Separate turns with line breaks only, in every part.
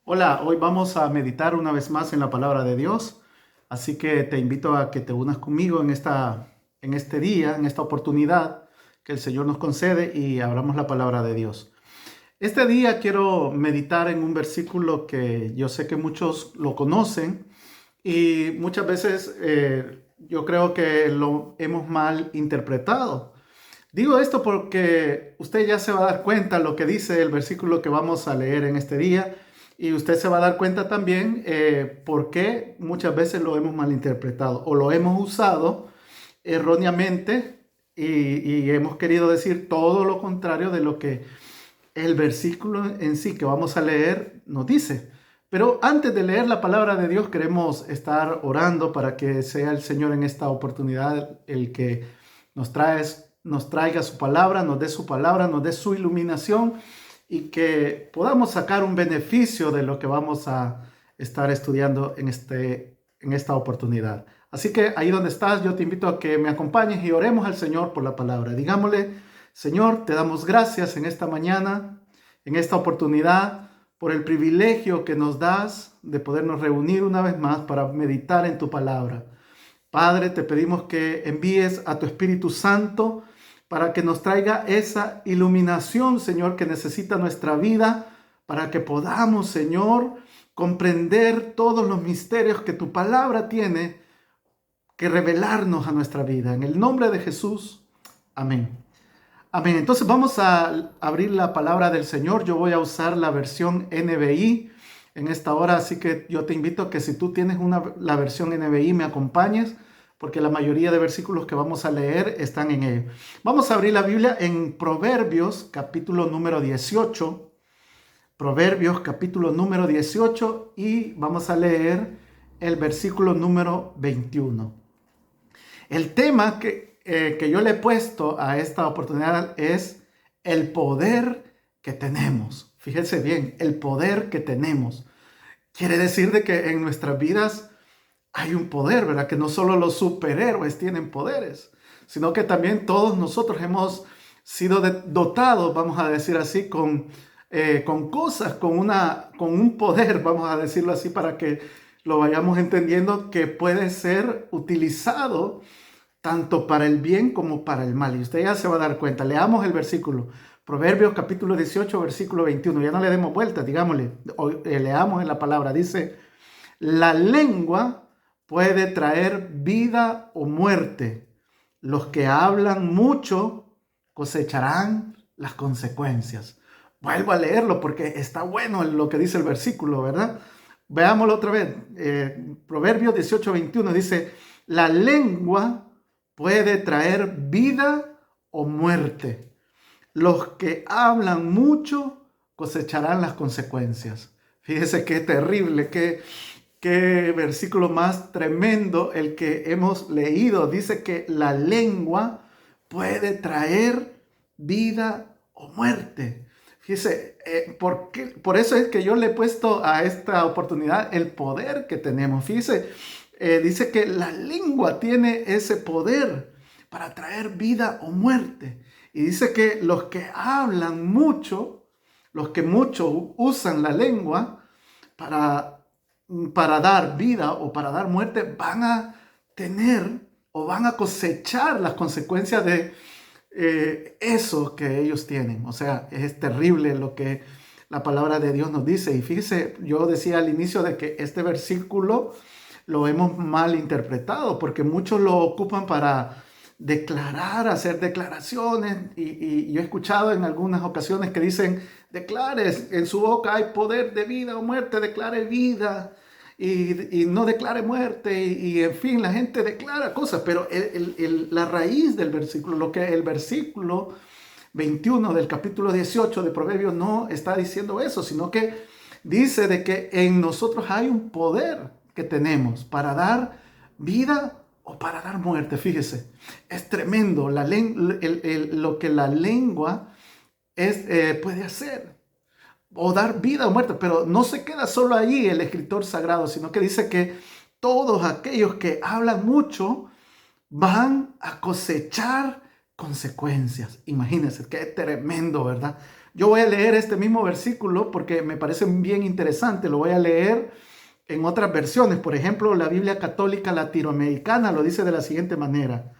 Hola, hoy vamos a meditar una vez más en la palabra de Dios, así que te invito a que te unas conmigo en este día, en esta oportunidad que el Señor nos concede y abramos la palabra de Dios. Este día quiero meditar en un versículo que yo sé que muchos lo conocen y muchas veces yo creo que lo hemos mal interpretado. Digo esto porque usted ya se va a dar cuenta lo que dice el versículo que vamos a leer en este día y usted se va a dar cuenta también por qué muchas veces lo hemos malinterpretado o lo hemos usado erróneamente y hemos querido decir todo lo contrario de lo que el versículo en sí que vamos a leer nos dice. Pero antes de leer la palabra de Dios queremos estar orando para que sea el Señor en esta oportunidad el que nos trae, nos traiga su palabra, nos dé su palabra, nos dé su iluminación y que podamos sacar un beneficio de lo que vamos a estar estudiando en esta oportunidad. Así que ahí donde estás, yo te invito a que me acompañes y oremos al Señor por la palabra. Digámosle: Señor, te damos gracias en esta mañana, en esta oportunidad, por el privilegio que nos das de podernos reunir una vez más para meditar en tu palabra. Padre, te pedimos que envíes a tu Espíritu Santo para que nos traiga esa iluminación, Señor, que necesita nuestra vida, para que podamos, Señor, comprender todos los misterios que tu palabra tiene que revelarnos a nuestra vida. En el nombre de Jesús, amén. Amén. Entonces vamos a abrir la palabra del Señor. Yo voy a usar la versión NBI en esta hora, así que yo te invito a que si tú tienes la versión NBI me acompañes, porque la mayoría de versículos que vamos a leer están en ello. Vamos a abrir la Biblia en Proverbios capítulo número 18. Proverbios capítulo número 18 y vamos a leer el versículo número 21. El tema que yo le he puesto a esta oportunidad es el poder que tenemos. Fíjense bien, el poder que tenemos. Quiere decir de que en nuestras vidas hay un poder, ¿verdad? Que no solo los superhéroes tienen poderes, sino que también todos nosotros hemos sido dotados, vamos a decir así, con cosas, con un poder, vamos a decirlo así, para que lo vayamos entendiendo, que puede ser utilizado tanto para el bien como para el mal. Y usted ya se va a dar cuenta. Leamos el versículo. Proverbios capítulo 18, versículo 21. Ya no le demos vueltas, digámosle. Leamos en la palabra. Dice: la lengua puede traer vida o muerte. Los que hablan mucho cosecharán las consecuencias. Vuelvo a leerlo porque está bueno lo que dice el versículo, ¿verdad? Veámoslo otra vez. Proverbios 18, 21 dice: la lengua puede traer vida o muerte. Los que hablan mucho cosecharán las consecuencias. Fíjese qué terrible, qué versículo más tremendo el que hemos leído. Dice que la lengua puede traer vida o muerte. Fíjese, por eso es que yo le he puesto a esta oportunidad el poder que tenemos. Fíjese, dice que la lengua tiene ese poder para traer vida o muerte. Y dice que los que hablan mucho, los que mucho usan la lengua para, para dar vida o para dar muerte, van a tener o van a cosechar las consecuencias de eso que ellos tienen. O sea, es terrible lo que la palabra de Dios nos dice. Y fíjese, yo decía al inicio de que este versículo lo hemos mal interpretado porque muchos lo ocupan para declarar, hacer declaraciones y yo he escuchado en algunas ocasiones que dicen: declares, en su boca hay poder de vida o muerte, declare vida y no declare muerte y en fin, la gente declara cosas, pero la raíz del versículo, lo que el versículo 21 del capítulo 18 de Proverbios no está diciendo eso, sino que dice de que en nosotros hay un poder que tenemos para dar vida o para dar muerte. Fíjese, es tremendo lo que la lengua puede hacer, o dar vida o muerte, pero no se queda solo ahí el escritor sagrado, sino que dice que todos aquellos que hablan mucho van a cosechar consecuencias. Imagínense, qué tremendo, ¿verdad? Yo voy a leer este mismo versículo porque me parece bien interesante. Lo voy a leer en otras versiones. Por ejemplo, la Biblia Católica Latinoamericana lo dice de la siguiente manera.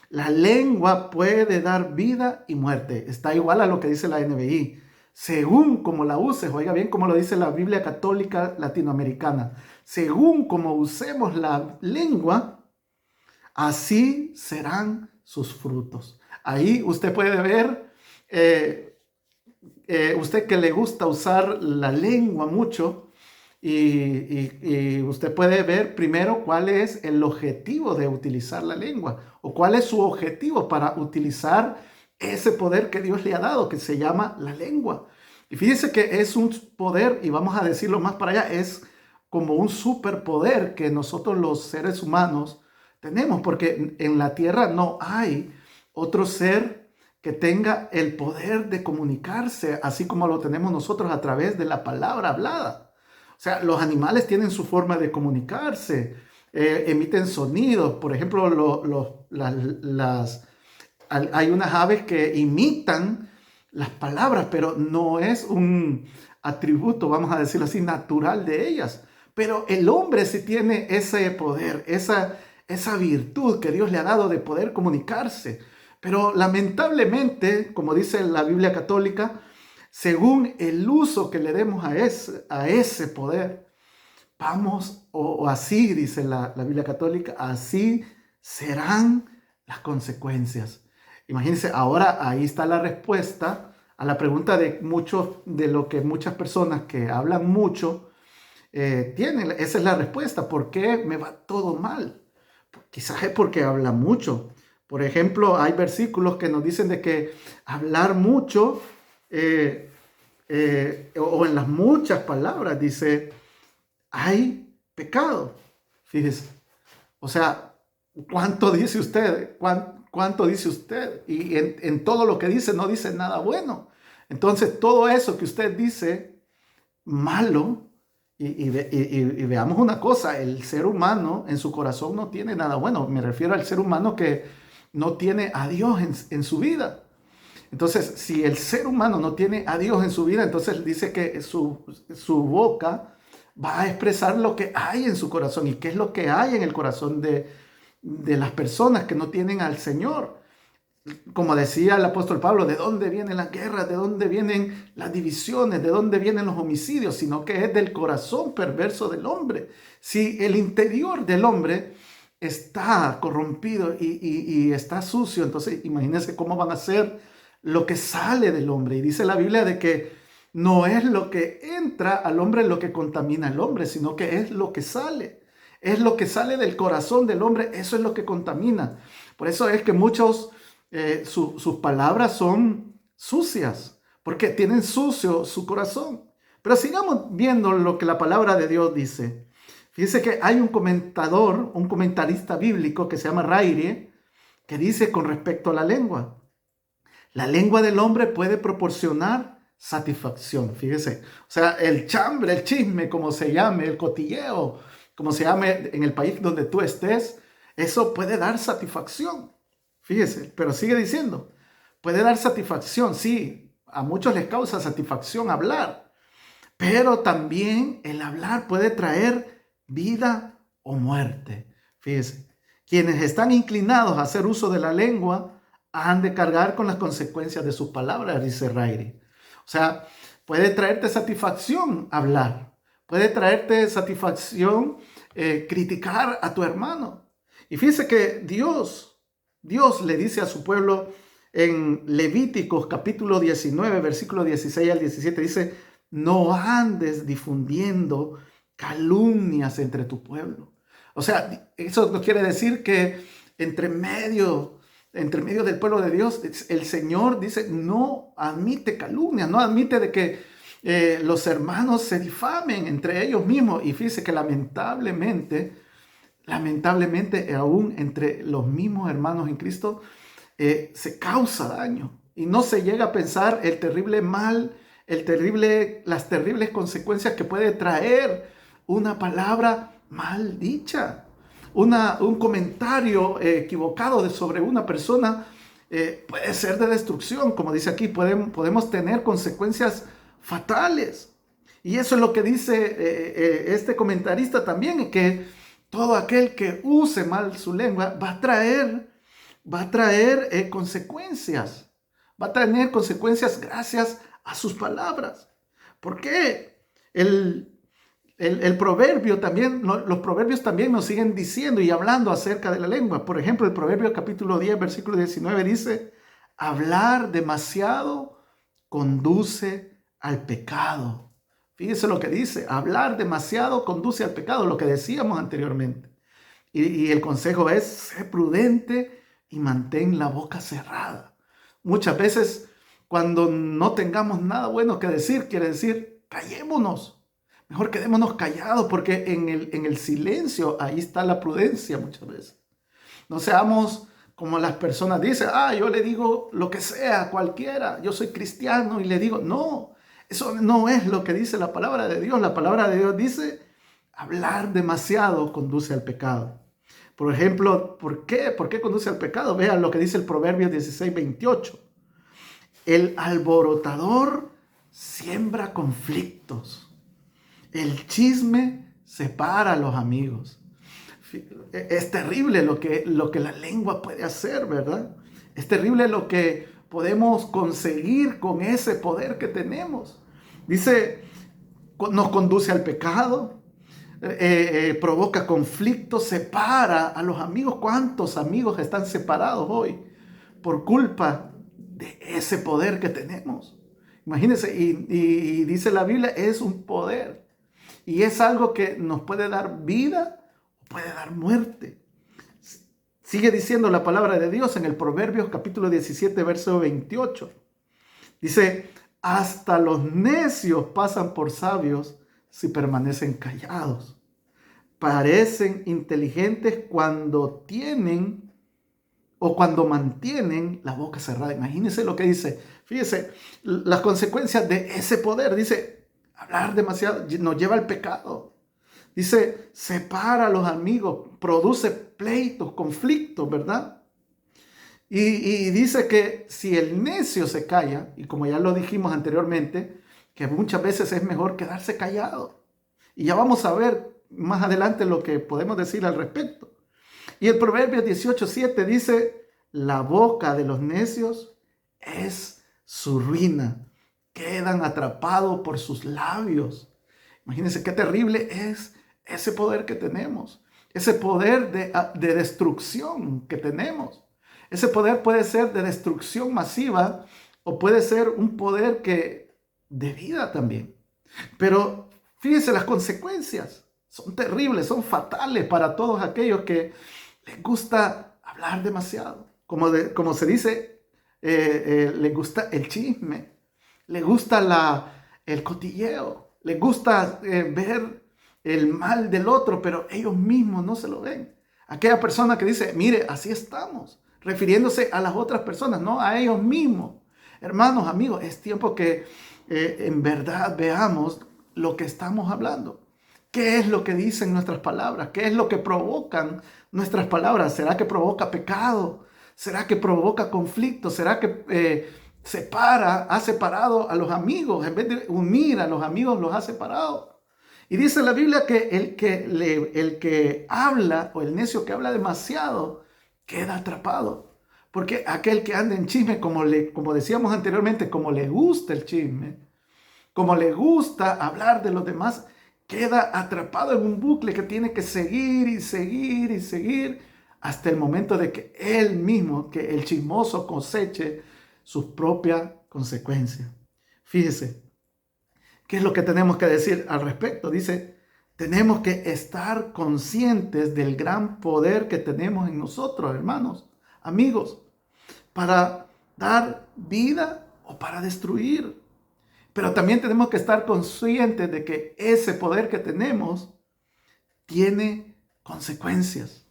La lengua puede dar vida y muerte. Está igual a lo que dice la NBI. Según como la uses, oiga bien como lo dice la Biblia Católica Latinoamericana. Según como usemos la lengua, así serán sus frutos. Ahí usted puede ver, usted que le gusta usar la lengua mucho, y usted puede ver primero cuál es el objetivo de utilizar la lengua o cuál es su objetivo para utilizar ese poder que Dios le ha dado, que se llama la lengua. Y fíjese que es un poder, y vamos a decirlo más para allá, es como un superpoder que nosotros los seres humanos tenemos, porque en la tierra no hay otro ser que tenga el poder de comunicarse, así como lo tenemos nosotros a través de la palabra hablada. O sea, los animales tienen su forma de comunicarse, emiten sonidos. Por ejemplo, hay unas aves que imitan las palabras, pero no es un atributo, vamos a decirlo así, natural de ellas. Pero el hombre sí tiene ese poder, esa virtud que Dios le ha dado de poder comunicarse. Pero lamentablemente, como dice la Biblia católica, según el uso que le demos a ese poder, vamos, o así dice la Biblia católica, así serán las consecuencias. Imagínense, ahora ahí está la respuesta a la pregunta de lo que muchas personas que hablan mucho tienen. Esa es la respuesta. ¿Por qué me va todo mal? Quizás es porque habla mucho. Por ejemplo, hay versículos que nos dicen de que hablar mucho, o en las muchas palabras, dice, hay pecado. Fíjese. O sea, ¿cuánto dice usted? ¿Cuánto dice usted? Y en todo lo que dice no dice nada bueno. Entonces, todo eso que usted dice malo, y veamos una cosa, el ser humano en su corazón no tiene nada bueno. Me refiero al ser humano que no tiene a Dios en su vida. Entonces, si el ser humano no tiene a Dios en su vida, entonces dice que su boca va a expresar lo que hay en su corazón. ¿Y qué es lo que hay en el corazón de las personas que no tienen al Señor? Como decía el apóstol Pablo, ¿de dónde vienen las guerras? ¿De dónde vienen las divisiones? ¿De dónde vienen los homicidios? Sino que es del corazón perverso del hombre. Si el interior del hombre está corrompido y está sucio, entonces imagínense cómo van a ser lo que sale del hombre. Y dice la Biblia de que no es lo que entra al hombre lo que contamina al hombre, sino que es lo que sale. Es lo que sale del corazón del hombre, eso es lo que contamina. Por eso es que muchos... sus palabras son sucias, porque tienen sucio su corazón. Pero sigamos viendo lo que la palabra de Dios dice. Fíjense que hay un comentarista bíblico que se llama Rairi, que dice con respecto a la lengua del hombre puede proporcionar satisfacción. Fíjese, o sea, el chambre, el chisme, como se llame, el cotilleo, como se llame en el país donde tú estés, eso puede dar satisfacción. Fíjese, pero sigue diciendo, puede dar satisfacción, sí, a muchos les causa satisfacción hablar, pero también el hablar puede traer vida o muerte. Fíjese, quienes están inclinados a hacer uso de la lengua han de cargar con las consecuencias de sus palabras, dice Rairi. O sea, puede traerte satisfacción hablar, puede traerte satisfacción criticar a tu hermano. Y fíjese que Dios le dice a su pueblo en Levíticos capítulo 19, versículo 16 al 17, dice, no andes difundiendo calumnias entre tu pueblo. O sea, eso no quiere decir que entre medio del pueblo de Dios, el Señor dice, no admite calumnias, no admite de que los hermanos se difamen entre ellos mismos. Y fíjese que lamentablemente, aún entre los mismos hermanos en Cristo, se causa daño y no se llega a pensar el terrible mal, las terribles consecuencias que puede traer una palabra mal dicha, un comentario equivocado sobre una persona. puede ser de destrucción, como dice aquí, podemos tener consecuencias fatales. Y eso es lo que dice este comentarista también, que todo aquel que use mal su lengua va a traer consecuencias, va a tener consecuencias gracias a sus palabras. ¿Por qué? El proverbio también, los proverbios también nos siguen diciendo y hablando acerca de la lengua. Por ejemplo, el proverbio capítulo 10, versículo 19 dice, hablar demasiado conduce al pecado. Fíjese lo que dice, hablar demasiado conduce al pecado, lo que decíamos anteriormente. Y el consejo es, sé prudente y mantén la boca cerrada. Muchas veces cuando no tengamos nada bueno que decir, quiere decir, callémonos. Mejor quedémonos callados porque en el silencio ahí está la prudencia muchas veces. No seamos como las personas dicen, yo le digo lo que sea a cualquiera, yo soy cristiano y le digo, no, eso no es lo que dice la palabra de Dios. La palabra de Dios dice, hablar demasiado conduce al pecado. Por ejemplo, ¿por qué? ¿Por qué conduce al pecado? Vean lo que dice el Proverbio 16:28. El alborotador siembra conflictos. El chisme separa a los amigos. Es terrible lo que la lengua puede hacer, ¿verdad? Es terrible lo que podemos conseguir con ese poder que tenemos. Dice, nos conduce al pecado, provoca conflictos, separa a los amigos. ¿Cuántos amigos están separados hoy por culpa de ese poder que tenemos? Imagínense, y dice la Biblia, es un poder. Y es algo que nos puede dar vida o puede dar muerte. Sigue diciendo la palabra de Dios en el Proverbios capítulo 17, verso 28. Dice, hasta los necios pasan por sabios si permanecen callados. Parecen inteligentes cuando tienen o cuando mantienen la boca cerrada. Imagínense lo que dice. Fíjese, las consecuencias de ese poder. Dice, hablar demasiado nos lleva al pecado. Dice, separa a los amigos, produce pleitos, conflictos, ¿verdad? Y dice que si el necio se calla, y como ya lo dijimos anteriormente, que muchas veces es mejor quedarse callado. Y ya vamos a ver más adelante lo que podemos decir al respecto. Y el Proverbio 18:7 dice, la boca de los necios es su ruina. Quedan atrapados por sus labios. Imagínense qué terrible es ese poder que tenemos. Ese poder de destrucción que tenemos. Ese poder puede ser de destrucción masiva o puede ser un poder de vida también. Pero fíjense, las consecuencias son terribles, son fatales para todos aquellos que les gusta hablar demasiado. Como se dice, les gusta el chisme, les gusta el cotilleo, les gusta ver el mal del otro, pero ellos mismos no se lo ven. Aquella persona que dice, mire, así estamos, refiriéndose a las otras personas, no a ellos mismos. Hermanos, amigos, es tiempo que en verdad veamos lo que estamos hablando. ¿Qué es lo que dicen nuestras palabras? ¿Qué es lo que provocan nuestras palabras? ¿Será que provoca pecado? ¿Será que provoca conflicto? ¿Será que ha separado a los amigos? En vez de unir a los amigos, los ha separado. Y dice la Biblia que el que habla, o el necio que habla demasiado, queda atrapado. Porque aquel que anda en chisme, como decíamos anteriormente, como le gusta el chisme, como le gusta hablar de los demás, queda atrapado en un bucle que tiene que seguir y seguir y seguir hasta el momento de que él mismo, que el chismoso, coseche sus propias consecuencias. Fíjese, ¿qué es lo que tenemos que decir al respecto? Dice, tenemos que estar conscientes del gran poder que tenemos en nosotros, hermanos, amigos, para dar vida o para destruir. Pero también tenemos que estar conscientes de que ese poder que tenemos tiene consecuencias.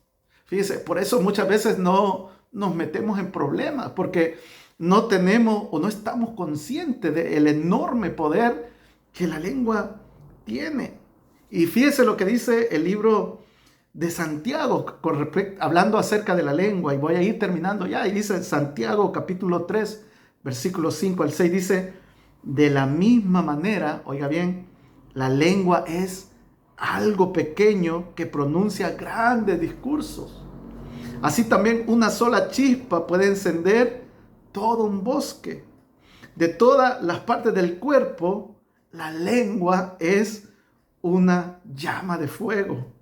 Fíjese, por eso muchas veces no nos metemos en problemas, porque no tenemos o no estamos conscientes del enorme poder que la lengua tiene. Y fíjese lo que dice el libro de Santiago, hablando acerca de la lengua, y voy a ir terminando ya, y dice Santiago capítulo 3, versículos 5 al 6, dice, de la misma manera, oiga bien, la lengua es algo pequeño que pronuncia grandes discursos. Así también una sola chispa puede encender todo un bosque. De todas las partes del cuerpo, la lengua es una llama de fuego.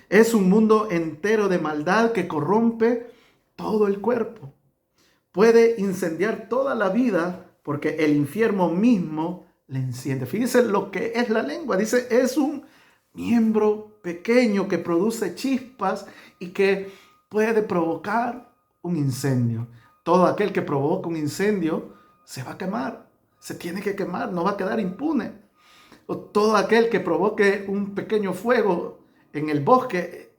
Es un mundo entero de maldad que corrompe todo el cuerpo. Puede incendiar toda la vida porque el infierno mismo le enciende. Fíjese lo que es la lengua. Dice, es un miembro pequeño que produce chispas y que puede provocar un incendio. Todo aquel que provoca un incendio se va a quemar. Se tiene que quemar, no va a quedar impune. O todo aquel que provoque un pequeño fuego en el bosque,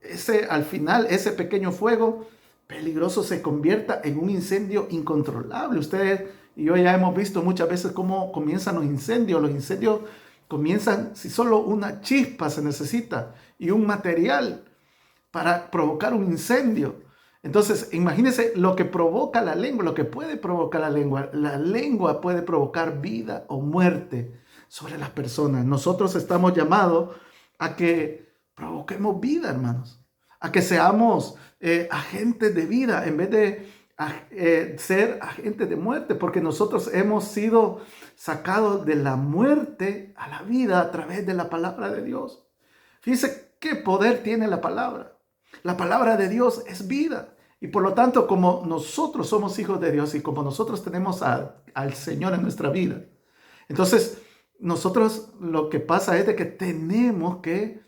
al final ese pequeño fuego peligroso se convierta en un incendio incontrolable. Ustedes y yo ya hemos visto muchas veces cómo comienzan los incendios. Los incendios comienzan si solo una chispa se necesita y un material para provocar un incendio. Entonces, imagínense lo que provoca la lengua, lo que puede provocar la lengua. La lengua puede provocar vida o muerte sobre las personas. Nosotros estamos llamados a que provoquemos vida, hermanos. A que seamos agentes de vida en vez de ser agentes de muerte, porque nosotros hemos sido sacados de la muerte a la vida a través de la palabra de Dios. Fíjense qué poder tiene la palabra. La palabra de Dios es vida. Y por lo tanto, como nosotros somos hijos de Dios y como nosotros tenemos al Señor en nuestra vida, entonces nosotros lo que pasa es de que tenemos que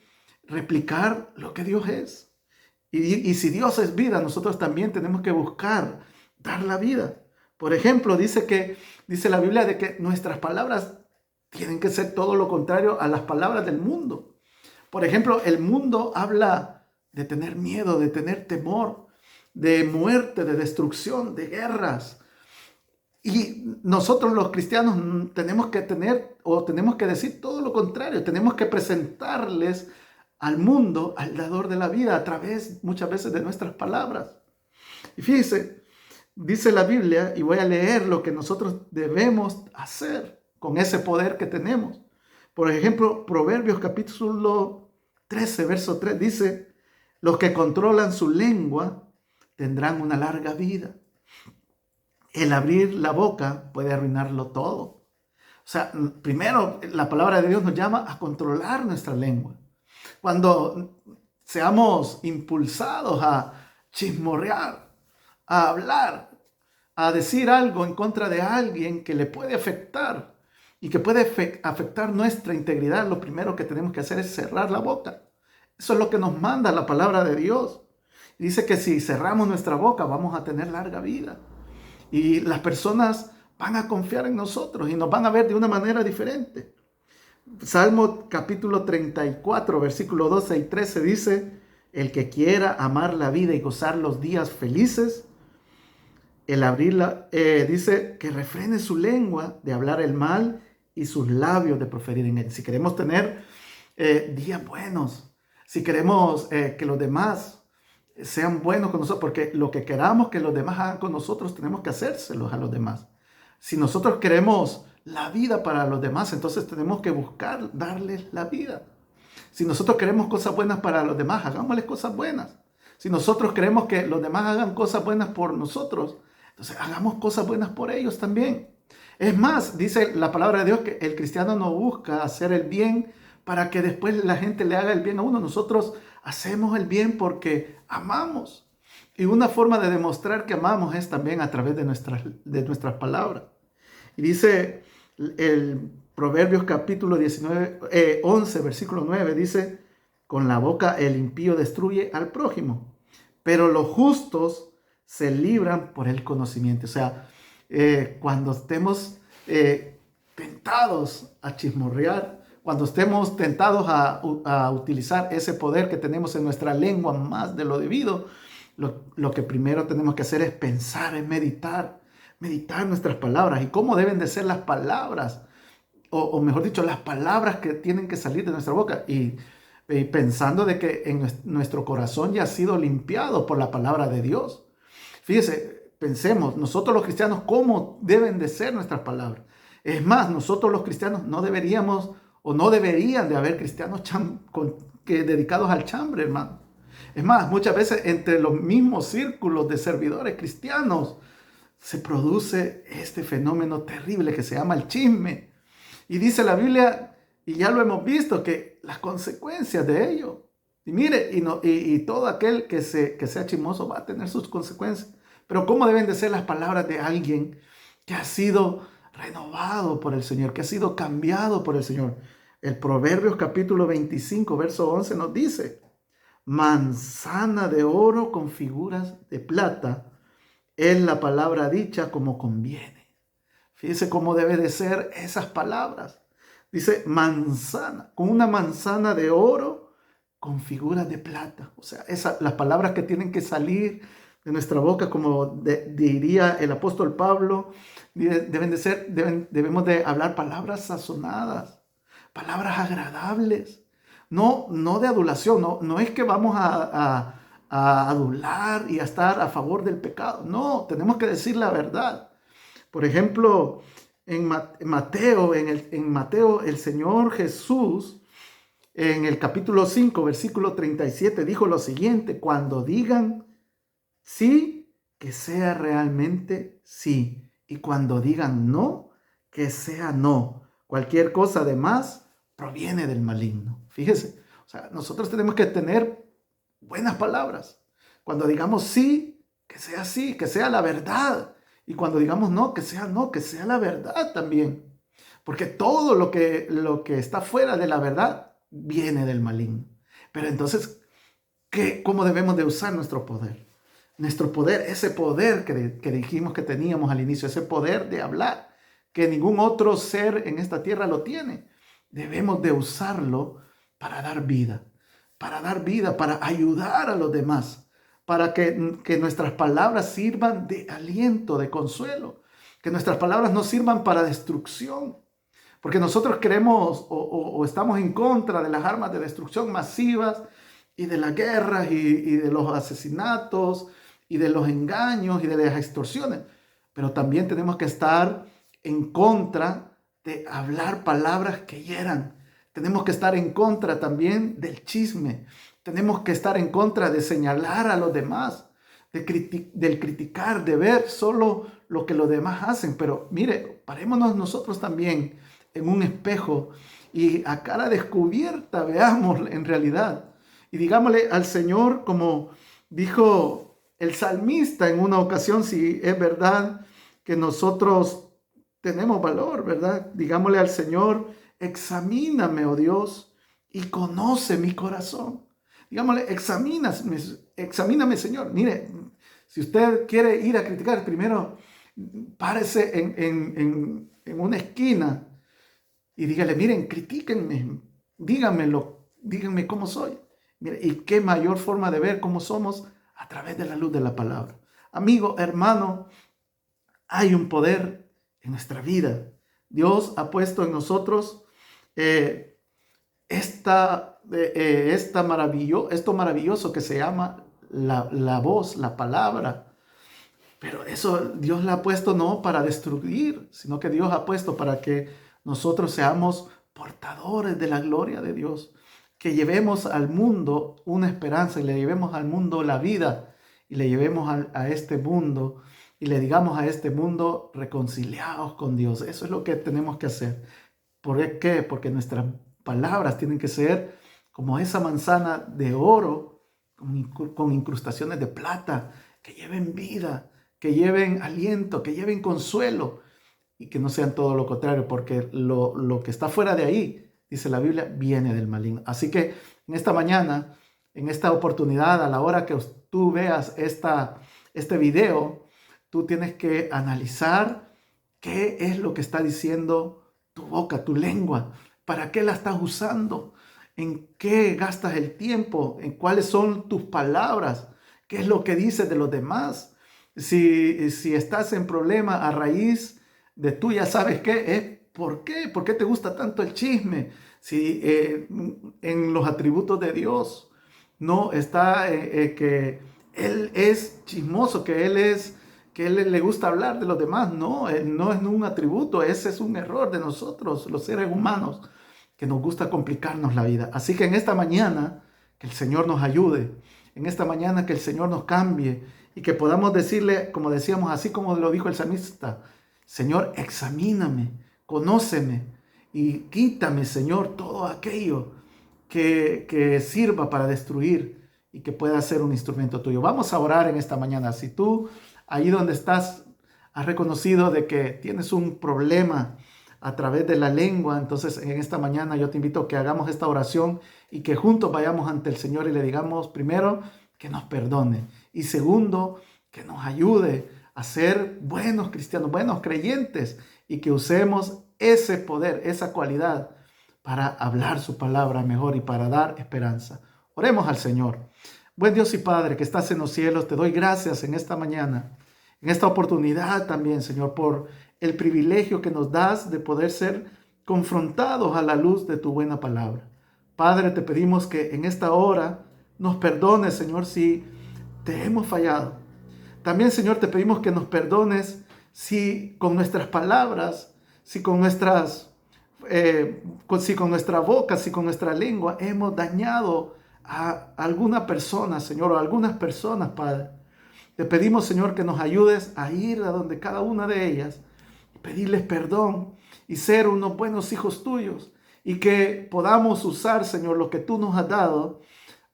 replicar lo que Dios es. Y si Dios es vida, nosotros también tenemos que buscar dar la vida. Por ejemplo, dice la Biblia de que nuestras palabras tienen que ser todo lo contrario a las palabras del mundo. Por ejemplo, el mundo habla de tener miedo, de tener temor, de muerte, de destrucción, de guerras. Y nosotros los cristianos tenemos que decir todo lo contrario. Tenemos que presentarles al mundo, al dador de la vida, a través muchas veces de nuestras palabras. Y fíjese, dice la Biblia, y voy a leer lo que nosotros debemos hacer con ese poder que tenemos. Por ejemplo, Proverbios capítulo 13, verso 3 dice, los que controlan su lengua tendrán una larga vida. El abrir la boca puede arruinarlo todo. O sea, primero la palabra de Dios nos llama a controlar nuestra lengua. Cuando seamos impulsados a chismorrear, a hablar, a decir algo en contra de alguien que le puede afectar y que puede afectar nuestra integridad, lo primero que tenemos que hacer es cerrar la boca. Eso es lo que nos manda la palabra de Dios. Dice que si cerramos nuestra boca vamos a tener larga vida. Y las personas van a confiar en nosotros y nos van a ver de una manera diferente. Salmo capítulo 34, versículo 12 y 13 dice, el que quiera amar la vida y gozar los días felices, el abrirla, dice que refrene su lengua de hablar el mal y sus labios de proferir en él. Si queremos tener días buenos, si queremos que los demás sean buenos con nosotros, porque lo que queramos que los demás hagan con nosotros, tenemos que hacérselos a los demás. Si nosotros queremos la vida para los demás, entonces tenemos que buscar darles la vida. Si nosotros queremos cosas buenas para los demás, hagámosles cosas buenas. Si nosotros queremos que los demás hagan cosas buenas por nosotros, entonces hagamos cosas buenas por ellos también. Es más, dice la palabra de Dios que el cristiano no busca hacer el bien para que después la gente le haga el bien a uno. Nosotros hacemos el bien porque amamos. Y una forma de demostrar que amamos es también a través de nuestras palabras. Y dice el Proverbios capítulo 11, versículo 9, dice, con la boca el impío destruye al prójimo, pero los justos se libran por el conocimiento. O sea, cuando estemos tentados a chismorrear, cuando estemos tentados a utilizar ese poder que tenemos en nuestra lengua más de lo debido, lo que primero tenemos que hacer es pensar, es meditar nuestras palabras y cómo deben de ser las palabras, o mejor dicho, las palabras que tienen que salir de nuestra boca. Y y pensando de que en nuestro corazón ya ha sido limpiado por la palabra de Dios. Fíjese, pensemos, nosotros los cristianos, ¿cómo deben de ser nuestras palabras? Es más, nosotros los cristianos no deberíamos o no deberían de haber cristianos dedicados al chambre, hermano. Es más, muchas veces entre los mismos círculos de servidores cristianos se produce este fenómeno terrible que se llama el chisme. Y dice la Biblia, y ya lo hemos visto, que las consecuencias de ello. Y mire, y todo aquel que sea chismoso va a tener sus consecuencias. Pero ¿cómo deben de ser las palabras de alguien que ha sido renovado por el Señor, que ha sido cambiado por el Señor? El Proverbios capítulo 25, verso 11 nos dice: manzana de oro con figuras de plata es la palabra dicha como conviene. Fíjese cómo debe de ser esas palabras. Dice manzana, con una manzana de oro con figuras de plata. O sea, las palabras que tienen que salir de nuestra boca, como diría el apóstol Pablo, debemos de hablar palabras sazonadas, palabras agradables. No de adulación, no es que vamos a adular y a estar a favor del pecado. No, tenemos que decir la verdad. Por ejemplo, en Mateo, el Señor Jesús, en el capítulo 5, versículo 37, dijo lo siguiente: cuando digan sí, que sea realmente sí. Y cuando digan no, que sea no. Cualquier cosa de más proviene del maligno. Fíjese, o sea, nosotros tenemos que tener buenas palabras. Cuando digamos sí, que sea la verdad. Y cuando digamos no, que sea la verdad también. Porque todo lo que está fuera de la verdad viene del maligno. Pero entonces, ¿cómo debemos de usar nuestro poder? Nuestro poder, ese poder que dijimos que teníamos al inicio, ese poder de hablar, que ningún otro ser en esta tierra lo tiene. Debemos de usarlo para dar vida, para ayudar a los demás, para que nuestras palabras sirvan de aliento, de consuelo, que nuestras palabras no sirvan para destrucción, porque nosotros queremos o estamos en contra de las armas de destrucción masivas y de las guerras y de los asesinatos y de los engaños y de las extorsiones, pero también tenemos que estar en contra de hablar palabras que hieran. Tenemos que estar en contra también del chisme. Tenemos que estar en contra de señalar a los demás, del criticar, de ver solo lo que los demás hacen. Pero mire, parémonos nosotros también en un espejo y a cara descubierta veamos en realidad. Y digámosle al Señor, como dijo el salmista en una ocasión, si es verdad que nosotros tenemos valor, ¿verdad? Digámosle al Señor: examíname, oh Dios, y conoce mi corazón. Digámosle: examíname, Señor. Mire, si usted quiere ir a criticar, primero párese en una esquina y dígale: miren, critíquenme, díganme cómo soy. Mire, y qué mayor forma de ver cómo somos a través de la luz de la palabra. Amigo, hermano, hay un poder en nuestra vida. Dios ha puesto en nosotros esto maravilloso que se llama la voz, la palabra. Pero eso Dios la ha puesto no para destruir, sino que Dios ha puesto para que nosotros seamos portadores de la gloria de Dios, que llevemos al mundo una esperanza y le llevemos al mundo la vida y le llevemos a este mundo y le digamos a este mundo: reconciliados con Dios. Eso es lo que tenemos que hacer. ¿Por qué? Porque nuestras palabras tienen que ser como esa manzana de oro con incrustaciones de plata, que lleven vida, que lleven aliento, que lleven consuelo, y que no sean todo lo contrario, porque lo que está fuera de ahí, dice la Biblia, viene del maligno. Así que en esta mañana, en esta oportunidad, a la hora que tú veas este video, tú tienes que analizar qué es lo que está diciendo tu boca, tu lengua, para qué la estás usando, en qué gastas el tiempo, en cuáles son tus palabras, qué es lo que dices de los demás. Si estás en problema a raíz de tú ya sabes qué es, ¿por qué? ¿Por qué te gusta tanto el chisme? si en los atributos de Dios no está que Él es chismoso, que Él le gusta hablar de los demás. No, no es un atributo, ese es un error de nosotros, los seres humanos, que nos gusta complicarnos la vida. Así que en esta mañana, que el Señor nos ayude, en esta mañana que el Señor nos cambie y que podamos decirle, como decíamos, así como lo dijo el salmista: Señor, examíname, conóceme y quítame, Señor, todo aquello que sirva para destruir y que pueda ser un instrumento tuyo. Vamos a orar en esta mañana. Si tú, ahí donde estás, has reconocido de que tienes un problema a través de la lengua, entonces en esta mañana yo te invito a que hagamos esta oración y que juntos vayamos ante el Señor y le digamos, primero, que nos perdone, y segundo, que nos ayude a ser buenos cristianos, buenos creyentes, y que usemos ese poder, esa cualidad para hablar su palabra mejor y para dar esperanza. Oremos al Señor. Buen Dios y Padre que estás en los cielos, te doy gracias en esta mañana, en esta oportunidad también, Señor, por el privilegio que nos das de poder ser confrontados a la luz de tu buena palabra. Padre, te pedimos que en esta hora nos perdones, Señor, si te hemos fallado. También, Señor, te pedimos que nos perdones si con nuestras palabras, si con nuestra boca, si con nuestra lengua hemos dañado a alguna persona, Señor, o a algunas personas, Padre. Te pedimos, Señor, que nos ayudes a ir a donde cada una de ellas y pedirles perdón y ser unos buenos hijos tuyos, y que podamos usar, Señor, lo que tú nos has dado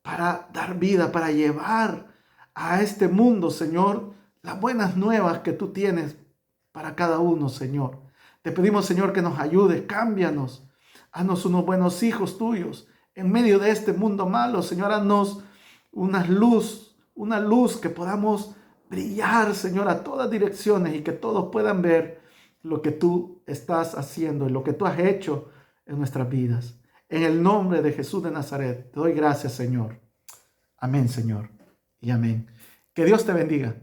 para dar vida, para llevar a este mundo, Señor, las buenas nuevas que tú tienes para cada uno, Señor. Te pedimos, Señor, que nos ayudes, cámbianos, haznos unos buenos hijos tuyos en medio de este mundo malo, Señor. Haznos una luz que podamos brillar, Señor, a todas direcciones, y que todos puedan ver lo que tú estás haciendo y lo que tú has hecho en nuestras vidas. En el nombre de Jesús de Nazaret, te doy gracias, Señor. Amén, Señor, y amén. Que Dios te bendiga.